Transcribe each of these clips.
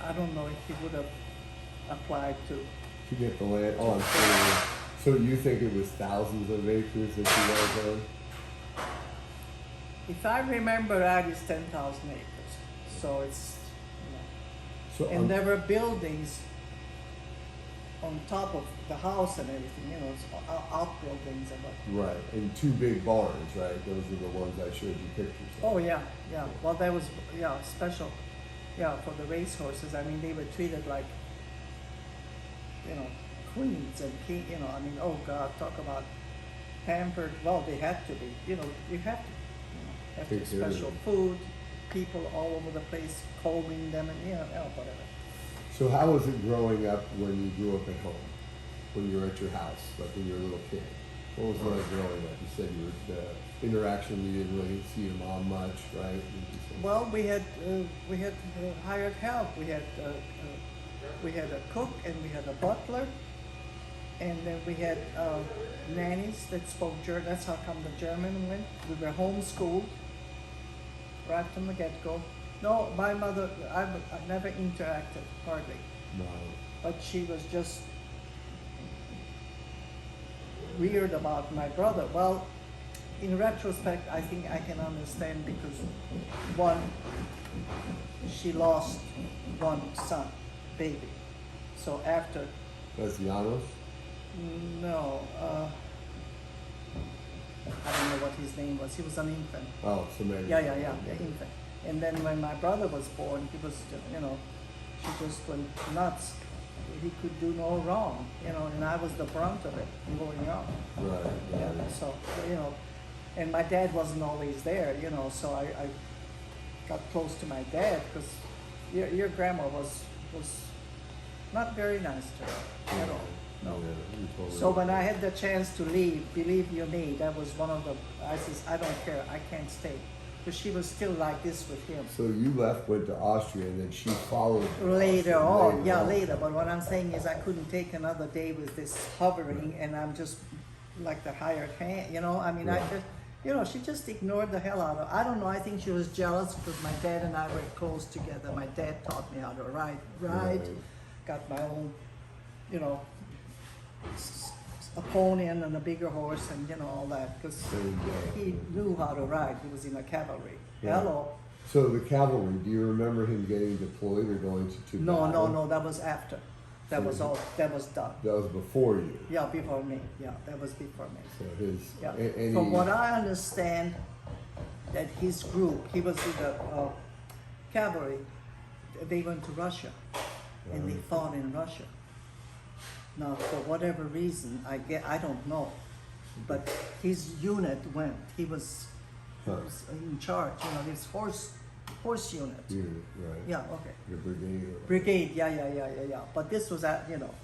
I don't know if he would have applied to. To get the land. Oh, I'm sorry. So you think it was thousands of acres that you guys owned? If I remember right, it's 10,000 acres. So it's, So and there were buildings on top of the house and everything, it's outbuildings and what. right, and two big barns, right? Those are the ones I showed you pictures of. Oh yeah. Well, that was special. Yeah, for the racehorses. I mean, they were treated like, queens and king. Oh God, talk about pampered. Well, they had to be. You have to. Have to Take care of special them. food, people all over the place combing them and whatever. So how was it growing up when you grew up at home? When you were at your house, like when you were a little kid? What was it like growing up? You said you were the interaction, you didn't really see your mom much, right? Well, we had hired help. We had a cook and we had a butler, and then we had nannies that spoke German. That's how come the German went. We were homeschooled right from the get-go. No, my mother, I never interacted hardly, No. but she was just weird about my brother. Well, in retrospect, I think I can understand because one, she lost one son, baby. So after, That's Janos? no, I don't know what his name was. He was an infant. Oh, so maybe. Yeah, the infant. And then when my brother was born, he was, she just went nuts. He could do no wrong, and I was the brunt of it growing up. Right. Yeah, so, and my dad wasn't always there, so I got close to my dad because your grandma was not very nice to her at all. No. Yeah, you totally So when I had the chance to leave, believe you me, that was one of the, I says, I don't care, I can't stay. Because she was still like this with him. So you left, went to Austria, and then she followed you Later Austria, on, later. But what I'm saying is I couldn't take another day with this hovering, and I'm just like the hired hand, I mean, Right. I just, she just ignored the hell out of. I don't know. I think she was jealous because my dad and I were close together. My dad taught me how to ride. Right. Got my own, a pony and a bigger horse and all that because he knew how to ride. He was in a cavalry. Yeah. Hello. So the cavalry, do you remember him getting deployed or going to battle? No, that was after. That was done. That was before you. Yeah, before me. Yeah, that was before me. So his. Yeah. From what I understand, that his group, he was in the cavalry. They went to Russia, and they fought in Russia. Now, for whatever reason, I don't know, but his unit went. He was in charge. His horse unit. Right. Yeah. Okay. Your brigade. Brigade. Yeah. But this was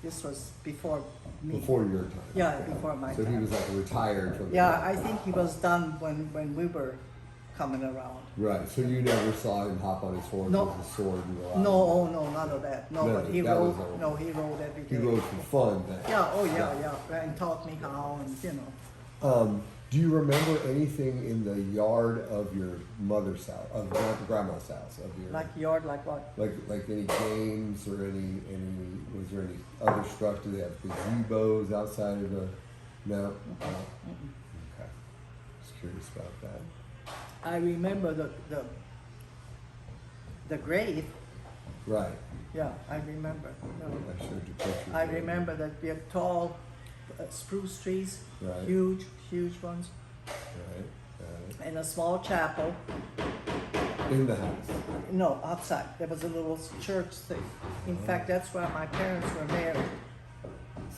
this was before me. Before your time. Yeah, before my time. So he was like retired from the Yeah, cavalry. I think he was done when we were coming around. Right. So you never saw him hop on his horse No. with his sword and go out. No, none of that. No, No, but he that was rode. all. No, he rode every He day. rode for fun then. Yeah. Oh yeah. And taught me how, and Do you remember anything in the yard of your mother's house, of grandma's house, of your like yard, like what? like any games or any was there any other structure? They have gazebos outside of the no. Okay, just curious about that. I remember the grave. Right. Yeah, I remember. I showed you pictures. I of it. remember that we had tall spruce trees, Right. huge ones, Right. and a small chapel. In the house. No, outside. There was a little church thing. In fact, that's where my parents were married.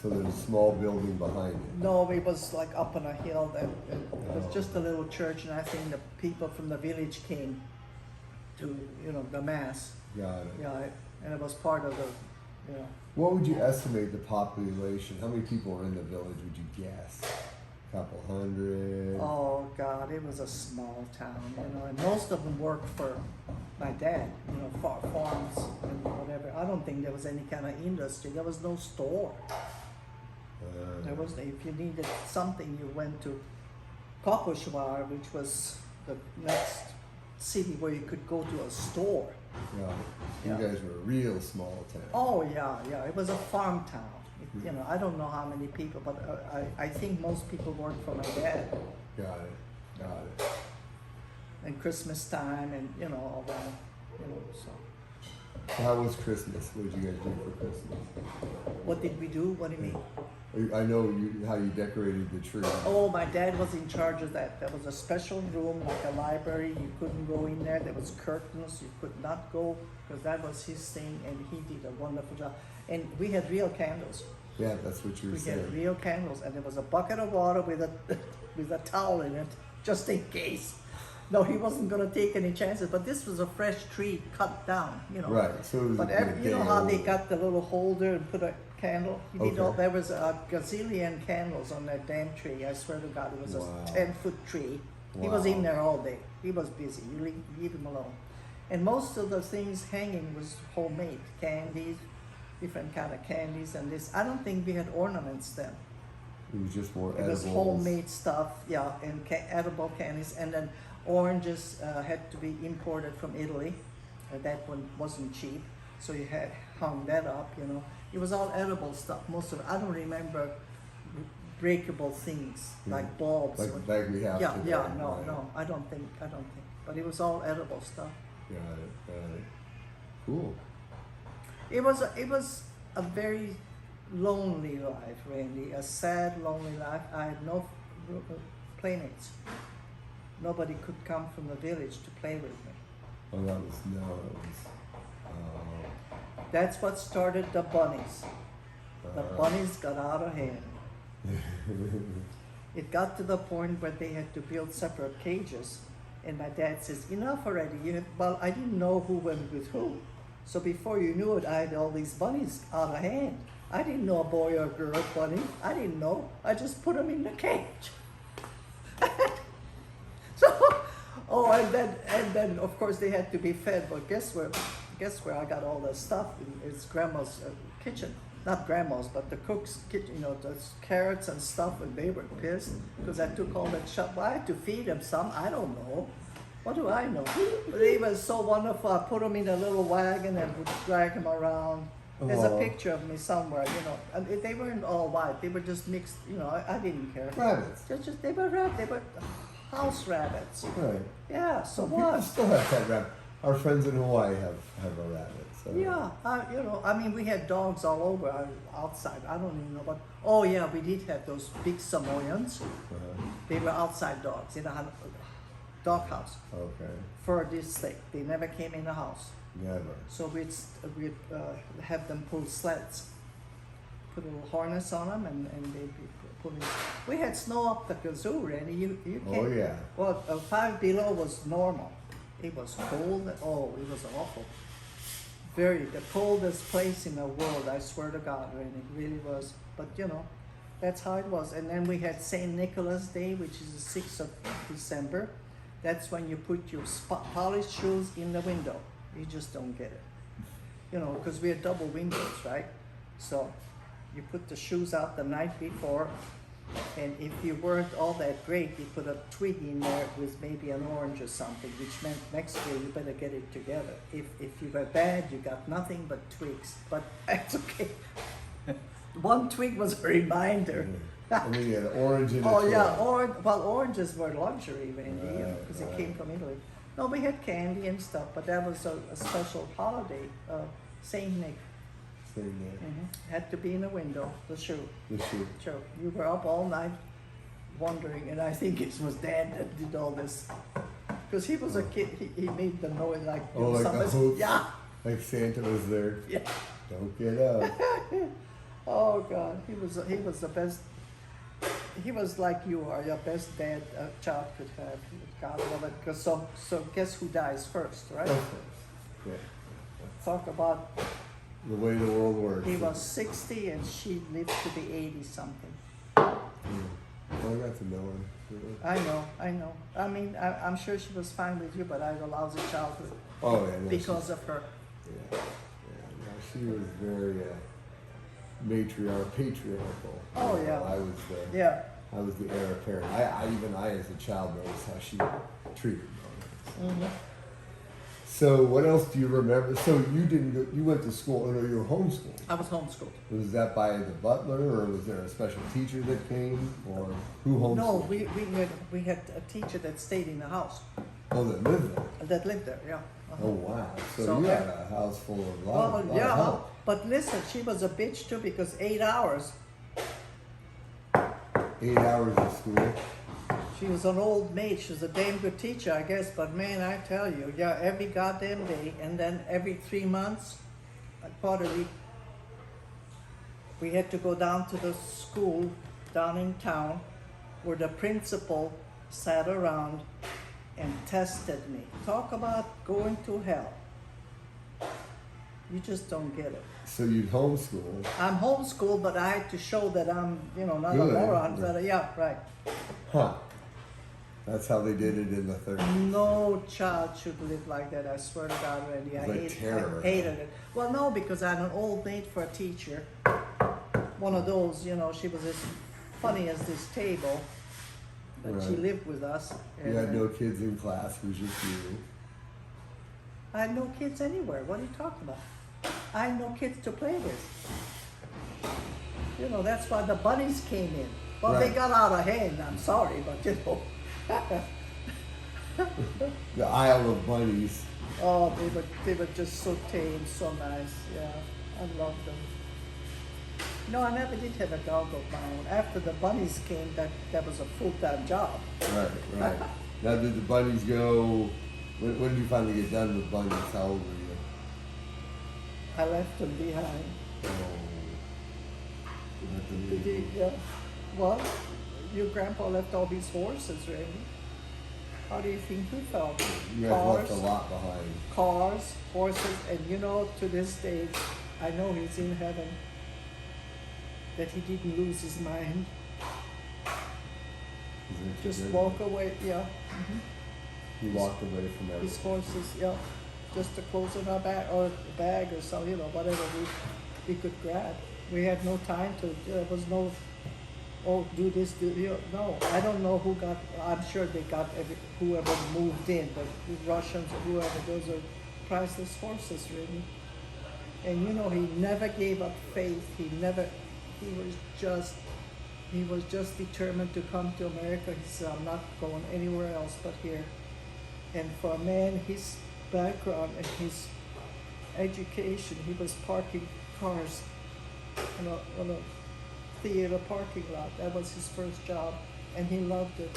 So there's a small building behind it. No, it was like up on a hill. That it was just a little church, and I think the people from the village came to the mass. Got it. Yeah, and it was part of the. What would you estimate the population? How many people are in the village? Would you guess? A couple hundred. Oh God, it was a small town, and most of them worked for my dad, farms and whatever. I don't think there was any kind of industry. There was no store. There was. If you needed something, you went to Kokoshvar, which was the next city where you could go to a store. Yeah. Yeah. You guys were a real small town. Oh yeah. It was a farm town. You know, I don't know how many people, but I think most people worked for my dad. Got it. And Christmas time, and you know all that. You know, so How was Christmas? What did you guys do for Christmas? what did we do? What do you mean? I know how you decorated the tree. Oh, my dad was in charge of that. There was a special room, like a library. You couldn't go in there. There was curtains. You could not go because that was his thing, and he did a wonderful job. And we had real candles. Yeah, that's what you were We saying. had real candles, and there was a bucket of water with a with a towel in it, just in case. No, he wasn't going to take any chances. But this was a fresh tree cut down, you know. Right. So it was But a good you know day how they old. got the little holder and put a candle? He did all, Okay. there was a gazillion candles on that damn tree. I swear to God, it was Wow. a 10-foot tree. He was Wow. in there all day. He was busy. You leave him alone. And most of the things hanging was homemade. Candies, different kind of candies and this. I don't think we had ornaments then. It was just more It edibles. was homemade stuff, yeah, and edible candies. And then oranges had to be imported from Italy. That one wasn't cheap, so you had hung that up, you know. It was all edible stuff, most of it. I don't remember breakable things like bulbs. Like we have today. No, right? no, I don't think. But it was all edible stuff. Got it. Cool. It was a very lonely life, Randy. A sad, lonely life. I had no playmates. Nobody could come from the village to play with me. Oh, that was That's what started the bunnies. The bunnies got out of hand. It got to the point where they had to build separate cages. And my dad says, enough already. Well, I didn't know who went with who. So before you knew it, I had all these bunnies out of hand. I didn't know a boy or a girl bunny. I didn't know. I just put them in the cage. So, and then of course they had to be fed. But guess where I got all that stuff? It's grandma's kitchen. Not grandma's, but the cook's kitchen. You know, there's carrots and stuff, and they were pissed because I took all that stuff. Well, I had to feed them some. I don't know. What do I know? But they were so wonderful. I put them in a little wagon and would drag them around. There's a picture of me somewhere, you know. And they weren't all white. They were just mixed. You know, I didn't care. rabbits. They were house rabbits. Right. Yeah. So People what? still have pet rabbit. Our friends in Hawaii have a rabbit. So. Yeah, you know, I mean, we had dogs all over outside. I don't even know what. Oh yeah, we did have those big Samoyeds. They were outside dogs in a dog house. Okay. For this thing, they never came in the house. Never. So we'd have them pull sleds, put a little harness on them, and they'd be pulling. We had snow up the kazoo, Randy. You can't. Oh yeah. Well, 5 below was normal. It was cold. Oh, it was awful. The coldest place in the world, I swear to God, and it really was. But you know, that's how it was. And then we had St. Nicholas Day, which is the 6th of December. That's when you put your polished shoes in the window. You just don't get it. You know, because we had double windows, right? So you put the shoes out the night before, and if you weren't all that great, you put a twig in there with maybe an orange or something, which meant next year you better get it together. If you were bad, you got nothing but twigs. But that's okay. One twig was a reminder. I mean, yeah, orange in Oh it. yeah, oranges were luxury, Randy, because Right. it came from Italy. No, we had candy and stuff, but that was a special holiday. Saint Nick. Had to be in the window, the shoe. The shoe. Sure. You were up all night wondering, and I think it was Dad that did all this. Because he was a kid, he made the noise like, you know, Like the somebody's- hoops? yeah, Like Santa was there. yeah. Don't get up. Oh God, he was the best. He was like you are, your best dad a child could have. God love it. Because so guess who dies first, right? Yeah. Talk about, The way the world works. he was 60 and she lived to be 80 something. Well, I got to know her. I know. I mean, I'm sure she was fine with you, but I had a lousy childhood Oh yeah. No, because of her. Yeah. No, she was very patriarchal. Oh, yeah. I was the heir apparent. I as a child noticed how she treated me. So So what else do you remember? So you didn't go, you went to school, or you were homeschooled. I was homeschooled. Was that by the butler, or was there a special teacher that came, or who homeschooled? No, we had a teacher that stayed in the house, Oh, that lived there. that lived there, yeah. Oh wow! So, So you I- had a house full of Well, lot yeah, of help. but listen, she was a bitch too because 8 hours. 8 hours of school. She was an old maid. She was a damn good teacher, I guess. But man, I tell you, yeah, every goddamn day, and then every 3 months, quarterly, we had to go down to the school down in town, where the principal sat around and tested me. Talk about going to hell. You just don't get it. So you'd homeschool. I'm homeschooled, but I had to show that I'm, not Good. a moron. But yeah, right. Huh. That's how they did it in the 30s. No child should live like that. I swear to God, Randy. It's like terror. I hated it. Well, no, because I'm an old maid for a teacher. One of those, she was as funny as this table. But she Right. lived with us. You had no kids in class. It was just you. I had no kids anywhere. What are you talking about? I had no kids to play with. That's why the bunnies came in. Well, they Right. got out of hand. I'm sorry, but The Isle of Bunnies. Oh, they were just so tame, so nice. Yeah, I loved them. No, I never did have a dog of my own. After the bunnies came, that was a full-time job. Right, right. Now, did the bunnies go? When did you finally get done with bunnies? How old were you? I left them behind. Oh, you had to leave. Yeah. Well, your grandpa left all these horses, Randy. How do you think he felt? You guys left a lot behind. Cars, horses, and to this day, I know he's in heaven. That he didn't lose his mind. Just walk away, yeah. He walked away from His everything. horses, yeah. Just the clothes in our bag or bag or so, whatever we could grab. We had no time to. There was no. Oh, do this, no. I don't know who got. I'm sure they got whoever moved in, but the Russians or whoever. Those are priceless horses, really. And he never gave up faith. He was just determined to come to America. He said, I'm not going anywhere else but here. And for a man, his background and his education, he was parking cars on a theater parking lot. That was his first job, and he loved it.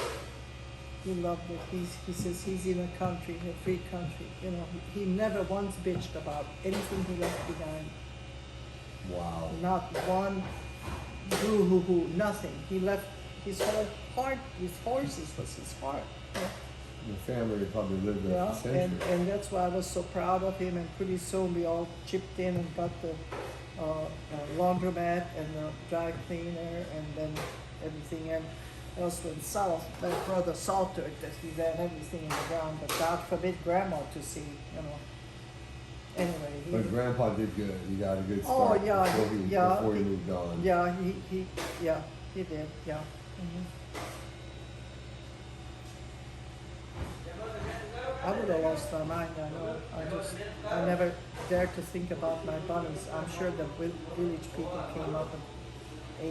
He loved it. He says he's in a country, a free country. He never once bitched about anything he left behind. Wow. Not one boo-hoo-hoo, nothing. He left his whole heart, his horses was his heart. The family probably lived there for centuries. And that's why I was so proud of him. And pretty soon we all chipped in and got the laundromat and the dry cleaner and then everything else went south. My brother saw to it that he ran everything in the ground, but God forbid Grandma to see, Anyway. But Grandpa did good. He got a good Oh, start yeah, before he moved on. Yeah, he did, yeah. I would have lost my mind, I know. I never dared to think about my bunnies. I'm sure the village people came up and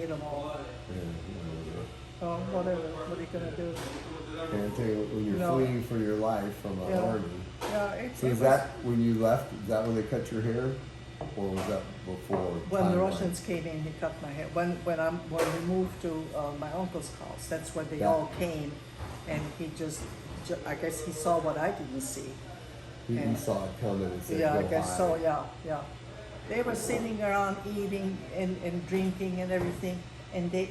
ate them all. Yeah, Oh, whatever, what are you gonna do? and I tell you, when you're No. fleeing for your life from an Yeah. army. Yeah, So is that when you left? Is that when they cut your hair, or was that before? when the timeline? Russians came in, he cut my hair. When we moved to my uncle's house, that's when they Yeah. all came, and he I guess he saw what I didn't see. He Yeah. saw it coming and said, Yeah, I "Go guess hide." so. Yeah. They were sitting around eating and drinking and everything, and they,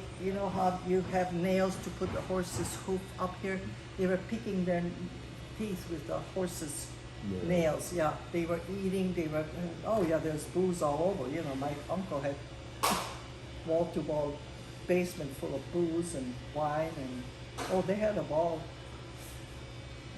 how you have nails to put the horse's hoof up here. They were picking their teeth with the horse's Yeah. nails. Yeah, they were eating. They were. Oh yeah, there's booze all over. My uncle had wall-to-wall basement full of booze and wine, and they had a ball.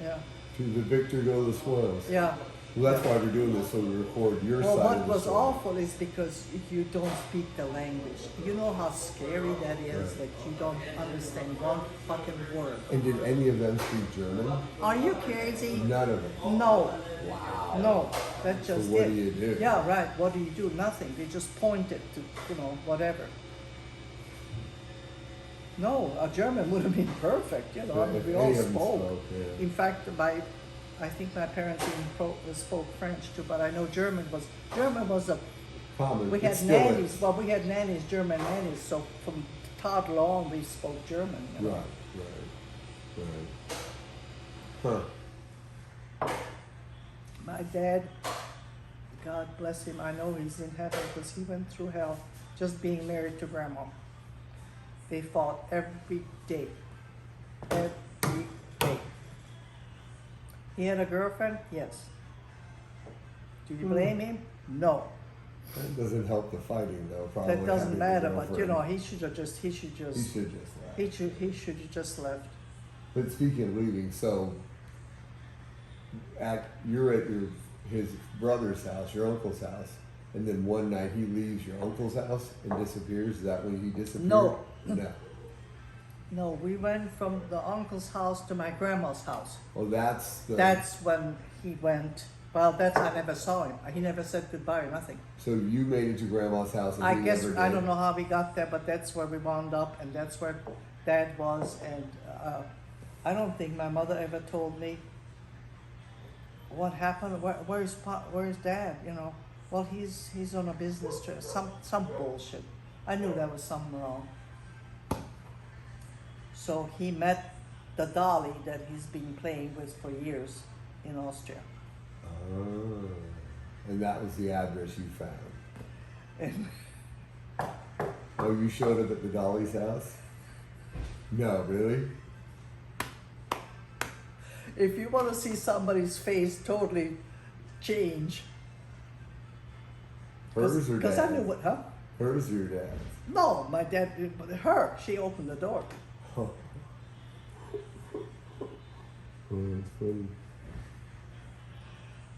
Yeah. To the victor go the spoils. Yeah, Well, that's why we're doing this, so we record your Well, side what of the was story. awful is because if you don't speak the language, you know how scary that is, Right. that you don't understand one fucking word. And did any of them speak German? Are you crazy? None of them. No, Wow. no, that's just what it. do you do? Yeah, right. What do you do? Nothing. They just pointed to, whatever. No, a German would have been perfect, I mean, If we any all of them spoke. spoke, yeah. In fact, I think my parents even spoke French too, but I know German was a, Common. we It had still nannies, is. well, we had nannies, German nannies, so from toddler on, we spoke German. Right, right. Huh. My dad, God bless him, I know he's in heaven because he went through hell just being married to grandma. They fought every day. Every day. He had a girlfriend? Yes. Do you blame him? No. That doesn't help the fighting though, probably. That doesn't having a matter, but girlfriend. he should have just He should just laugh. he should have just left. But speaking of leaving, so you're at his brother's house, your uncle's house, and then one night he leaves your uncle's house and disappears. Is that when he disappeared? No. No. No, we went from the uncle's house to my grandma's house. Well, that's the. That's when he went. Well, I never saw him. He never said goodbye or nothing. So you made it to grandma's house. And I he guess never I did. don't know how we got there, but that's where we wound up, and that's where Dad was. And I don't think my mother ever told me what happened. Where's Dad? Well, he's on a business trip. Some bullshit. I knew there was something wrong. So he met the dolly that he's been playing with for years in Austria. Oh, and that was the address you found. And Oh, you showed up at the Dolly's house? No, really? if you want to see somebody's face totally change, Hers or because dad's? I knew what, huh? Hers or your dad's? No, my dad, her, she opened the door. Oh. Oh, that's funny.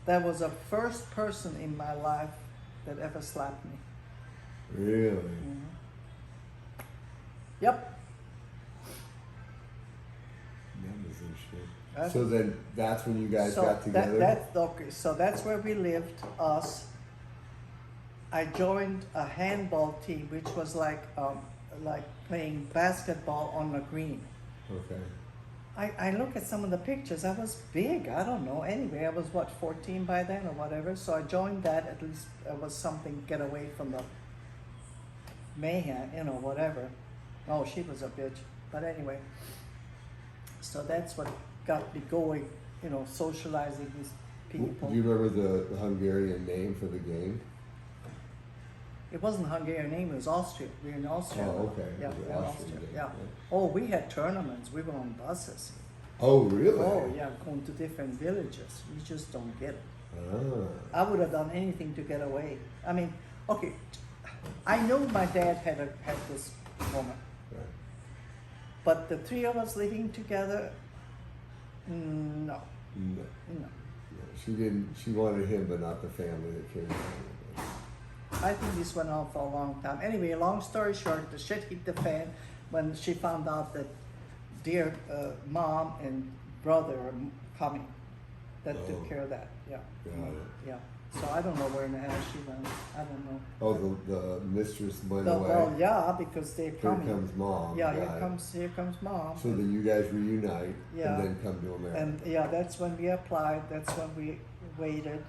That was the first person in my life that ever slapped me. Really? Yep. That was interesting. That's- So then that's when you guys got together? Okay, so that's where we lived, us. I joined a handball team, which was like playing basketball on the green. Okay. I look at some of the pictures, I was big, I don't know, anyway, I was 14 by then or whatever, so I joined that, at least it was something, get away from the mayhem, whatever. Oh, she was a bitch, but anyway. So that's what got me going, socializing with people. Do you remember the Hungarian name for the game? It wasn't Hungarian name, it was Austria, we were in Austria. Oh, okay. Yeah, The we were in Austrian Austria, game, yeah. yeah. Oh, we had tournaments, we were on buses. Oh, really? Oh, yeah, going to different villages, you just don't get it. Ah. I would have done anything to get away. I mean, okay, I know my dad had this woman, Right. but the three of us living together, no, No. no. No, she didn't. She wanted him, but not the family that came along with it. I think this went on for a long time. Anyway, long story short, the shit hit the fan when she found out that dear mom and brother are coming. That Oh. took care of that, yeah. Got it. Yeah, so I don't know where in the hell she went, I don't know. Oh, the mistress went away. Well, yeah, because they're Here coming. comes mom. Yeah, Got it. here comes mom. So then you guys reunite Yeah. and then come to America. And yeah, that's when we applied, that's when we waited.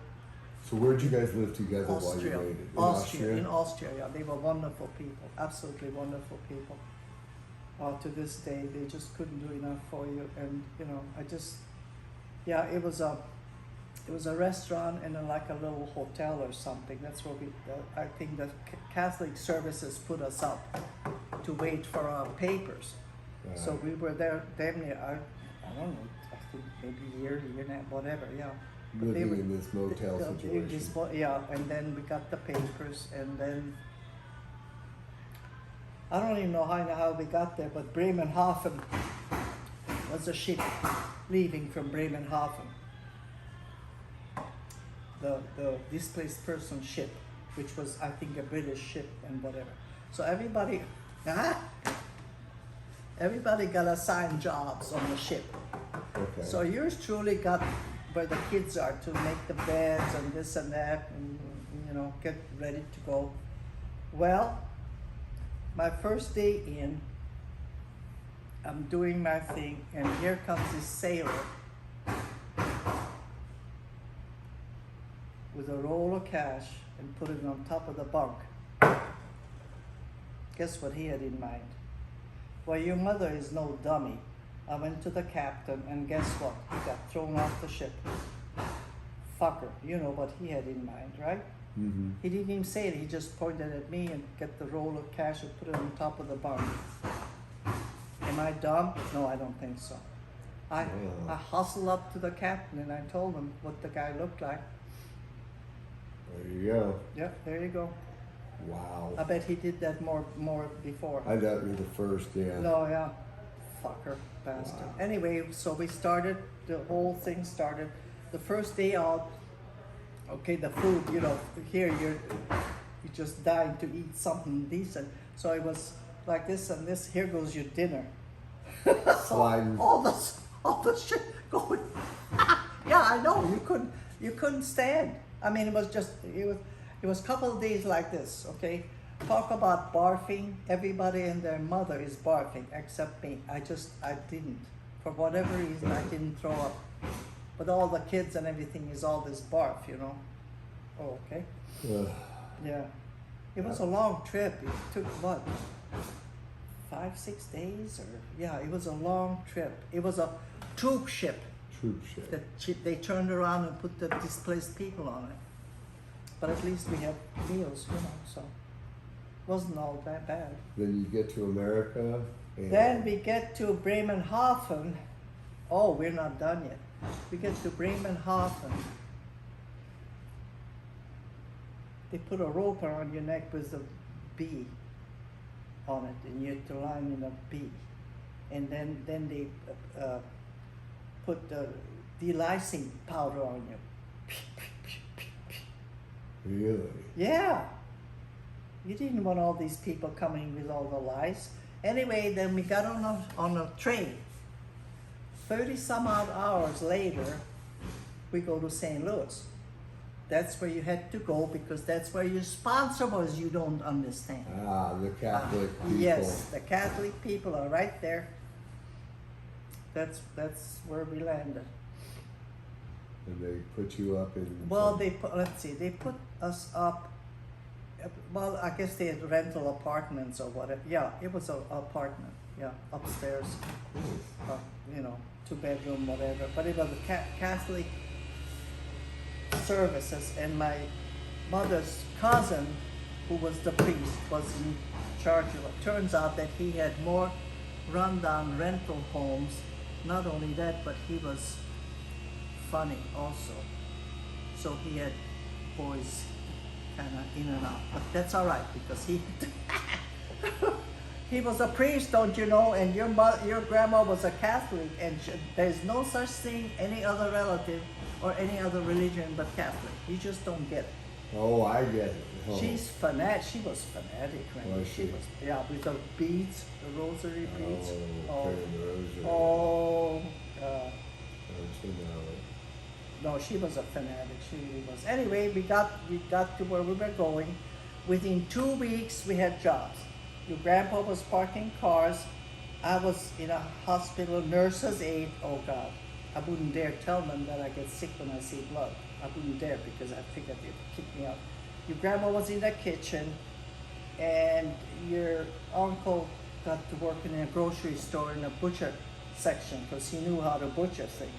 So where'd you guys live together while Austria, you waited? In in Austria, yeah, they were wonderful people, absolutely wonderful people. To this day, they just couldn't do enough for you, and it was a restaurant and like a little hotel or something. That's where I think the Catholic services put us up to wait for our papers. Right. So we were there damn near, I don't know, I think maybe a year and a half, whatever, yeah. But they Living were- in this motel situation. Yeah, and then we got the papers, and then I don't even know how we got there, but Bremerhaven was a ship leaving from Bremerhaven. the displaced person ship, which was I think a British ship and whatever. So everybody, everybody got assigned jobs on the ship. Okay. So yours truly got where the kids are to make the beds and this and that, and get ready to go. Well, my first day in, I'm doing my thing, and here comes this sailor with a roll of cash and put it on top of the bunk. Guess what he had in mind? Well, your mother is no dummy. I went to the captain, and guess what? He got thrown off the ship. Fucker, you know what he had in mind, right? Mm-hmm. He didn't even say it. He just pointed at me and got the roll of cash and put it on top of the bunk. Am I dumb? No, I don't think so. I hustled up to the captain and I told him what the guy looked like. There you go. Yep, there you go. Wow. I bet he did that more before. I thought you were the first, yeah. No, yeah. Fucker, bastard. Wow. Anyway, so we started, the whole thing started. The first day out, okay, the food, here you're just dying to eat something decent. So it was like this and this, here goes your dinner. Sliding. all the shit going. Yeah, I know, you couldn't stand. I mean, it was a couple of days like this, okay? Talk about barfing. Everybody and their mother is barfing except me. I didn't. For whatever reason, I didn't throw up. But all the kids and everything is all this barf, Oh, okay. Yeah. It was a long trip. It took what? 5-6 days? Yeah, it was a long trip. It was a troop ship. Troop ship. They turned around and put the displaced people on it. But at least we had meals, so it wasn't all that bad. Then you get to America. And Then we get to Bremerhaven. Oh, we're not done yet. We get to Bremerhaven. They put a rope around your neck with a bee on it, and you have to lie in a bee. And then they put the delicing powder on you. Really? Yeah. You didn't want all these people coming with all the lies. Anyway, then we got on a train. 30 some odd hours later, we go to St. Louis. That's where you had to go because that's where your sponsor was, you don't understand. The Catholic people. Yes, the Catholic people are right there. That's where we landed. And they put you up in. Well, they put us up. Well, I guess they had rental apartments or whatever. Yeah, it was an apartment. Yeah, upstairs. 2-bedroom, whatever. But it was a Catholic services, and my mother's cousin, who was the priest, was in charge of it. Turns out that he had more rundown rental homes. Not only that, but he was funny also. So he had boys kind of in and out. But that's all right because he was a priest, don't you know? And your grandma was a Catholic, and there's no such thing, any other relative or any other religion but Catholic. You just don't get it. Oh, I get it. Oh. She was fanatic, man. Was she? Yeah, with the beads, the rosary beads. Praying the rosary. Oh, No, no, she was a fanatic. She really was. Anyway, we got to where we were going. Within 2 weeks, we had jobs. Your grandpa was parking cars. I was in a hospital, nurse's aide. Oh God, I wouldn't dare tell them that I get sick when I see blood. I wouldn't dare because I figured they'd kick me out. Your grandma was in the kitchen, and your uncle got to work in a grocery store in a butcher section because he knew how to butcher things.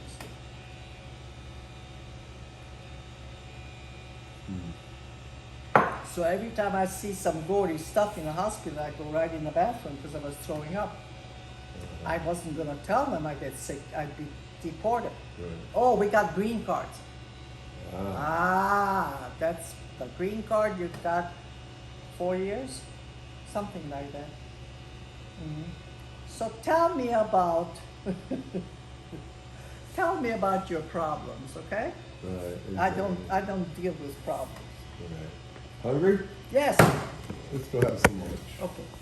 So every time I see some gory stuff in the hospital, I go right in the bathroom because I was throwing up. I wasn't going to tell them I get sick. I'd be deported. Right. Oh, we got green cards. That's the green card. You've got 4 years, something like that. Mm-hmm. So tell me about tell me about your problems, okay? Right. I exactly. don't deal with problems. Right. Hungry? Yes. Let's go have some lunch. Okay.